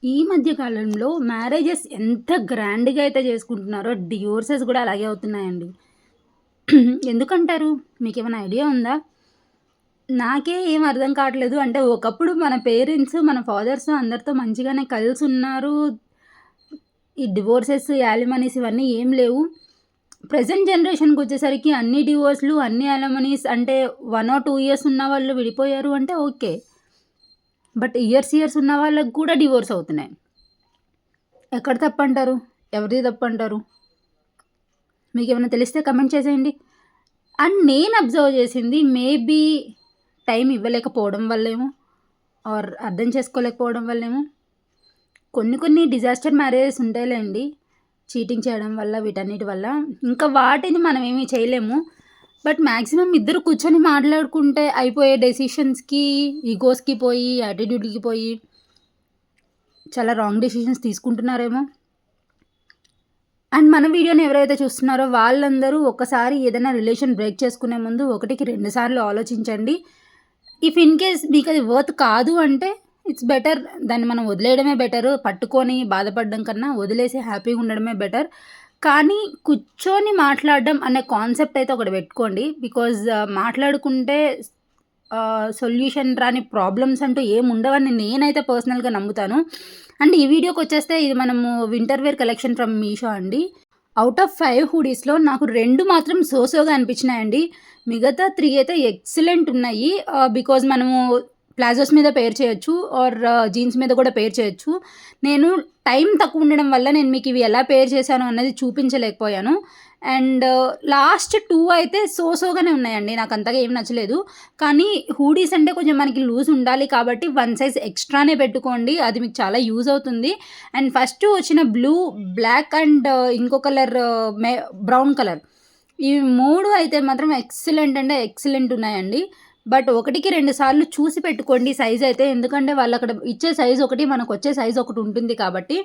ఈ మధ్య కాలంలో మ్యారేజెస్ ఎంత గ్రాండ్‌గా అయితే చేసుకుంటున్నారో, డివోర్సెస్ గూడా అలాగే అవుతున్నాయండి. ఎందుకంటారు? మీకేమైనా ఐడియా ఉందా? నాకే ఏం అర్థం కావట్లేదు. అంటే ఒకప్పుడు మన పేరెంట్స్, మన ఫాదర్స్ అందరితో మంచిగానే కలిసున్నారు. ఈ డివోర్సెస్, యాలిమనీస్ ఇవన్నీ ఏం లేవు. ప్రెజెంట్ జనరేషన్‌కొచ్చేసరికి అన్ని డివోర్స్‌లు, అన్ని యాలిమనీస్ అంటే 1 ఆర్ 2 ఇయర్స్ ఉన్నవాళ్ళు విడిపోయారు అంటే ఓకే. బట్ ఇయర్స్ ఉన్న వాళ్ళకి కూడా డివోర్స్ అవుతున్నాయి. ఎక్కడ తప్పంటారు? ఎవరిది తప్పంటారు? మీకేమైనా తెలిస్తే కమెంట్ చేసేయండి. అండ్ నేను అబ్జర్వ్ చేసింది మేబీ టైం ఇవ్వలేకపోవడం వల్లేమో, ఆర్ అర్థం చేసుకోలేకపోవడం వల్లేమో. కొన్ని డిజాస్టర్ మ్యారేజెస్ ఉంటాయిలేండి. చీటింగ్ చేయడం వల్ల, వీటన్నిటి వల్ల. ఇంకా వాటిని మనం ఏమి చేయలేము. బట్ మాక్సిమం ఇద్దరు కూర్చొని మాట్లాడుకుంటే అయిపోయే డెసిషన్స్‌కి, ఈగోస్‌కి పోయి, యాటిట్యూడ్‌కి పోయి చాలా రాంగ్ డెసిషన్స్ తీసుకుంటున్నారేమో. అండ్ మన వీడియోని ఎవరైతే చూస్తున్నారో వాళ్ళందరూ ఒక్కసారి ఏదైనా రిలేషన్ బ్రేక్ చేసుకునే ముందు 1కి 2 సార్లు ఆలోచించండి. ఇఫ్ ఇన్ కేస్ మీకది వర్త్ కాదు అంటే ఇట్స్ బెటర్, దాన్ని మనం వదిలేయడమే బెటరు. పట్టుకొని బాధపడడం కన్నా వదిలేసి హ్యాపీగా ఉండడమే బెటర్. కానీ కూర్చొని మాట్లాడడం అనే కాన్సెప్ట్ అయితే ఒకటి పెట్టుకోండి. బికాజ్ మాట్లాడుకుంటే సొల్యూషన్ రాని ప్రాబ్లమ్స్ అంటూ ఏముండవని నేనైతే పర్సనల్‌గా నమ్ముతాను. అండ్ ఈ వీడియోకొచ్చేస్తే ఇది మనము winter wear collection from Meesho అండి. ఔట్ ఆఫ్ 5 హుడీస్‌లో నాకు 2 మాత్రం సోగా అనిపించినాయండి. మిగతా 3 అయితే ఎక్సలెంట్ ఉన్నాయి. బికాజ్ మనము ప్లాజోస్ మీద పేర్ చేయొచ్చు ఆర్ జీన్స్ మీద కూడా పేర్ చేయొచ్చు. నేను టైం తక్కువ ఉండడం వల్ల నేను మీకు ఇవి ఎలా పేర్ చేశాను అన్నది చూపించలేకపోయాను. అండ్ లాస్ట్ 2 అయితే సోగానే ఉన్నాయండి. నాకు అంతగా ఏం నచ్చలేదు. కానీ హూడీస్ అంటే కొంచెం మనకి లూజ్ ఉండాలి కాబట్టి 1 సైజ్ ఎక్స్ట్రానే పెట్టుకోండి. అది మీకు చాలా యూజ్ అవుతుంది. అండ్ ఫస్ట్ వచ్చిన బ్లూ, బ్లాక్ అండ్ ఇంకో కలర్ బ్రౌన్ కలర్. ఈ 3 అయితే మాత్రం ఎక్సలెంట్ అంటే ఎక్సలెంట్ ఉన్నాయండి. బట్ 1కి 2 సార్లు చూసి పెట్టుకోండి సైజ్ అయితే. ఎందుకంటే వాళ్ళక్కడ ఇచ్చే సైజ్ ఒకటి, మనకొచ్చే సైజ్ ఒకటి ఉంటుంది కాబట్టి.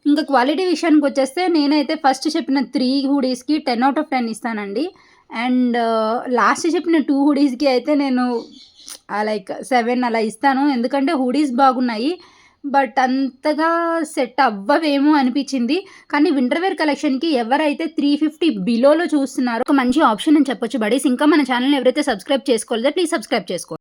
ఇంకా క్వాలిటీ విషయానికొచ్చేస్తే నేనైతే ఫస్ట్ చెప్పిన 3 హుడీస్‌కి 10 ఔట్ ఆఫ్ 10 ఇస్తానండి. అండ్ లాస్ట్ చెప్పిన 2 హుడీస్‌కి అయితే నేను లైక్ 7 అలా ఇస్తాను. ఎందుకంటే హుడీస్ బాగున్నాయి. బట్ అంతగా సెట్ అవ్వవేమో అనిపించింది. కానీ వింటర్ వేర్ కలెక్షన్‌కి ఎవరైతే 350 బిలోలో చూస్తున్నారో ఒక మంచి ఆప్షన్ అని చెప్పొచ్చు బడీస్. ఇంకా మన ఛానెల్‌ని ఎవరైతే సబ్స్క్రైబ్ చేసుకోలేదో ప్లీజ్ సబ్స్క్రైబ్ చేసుకోండి.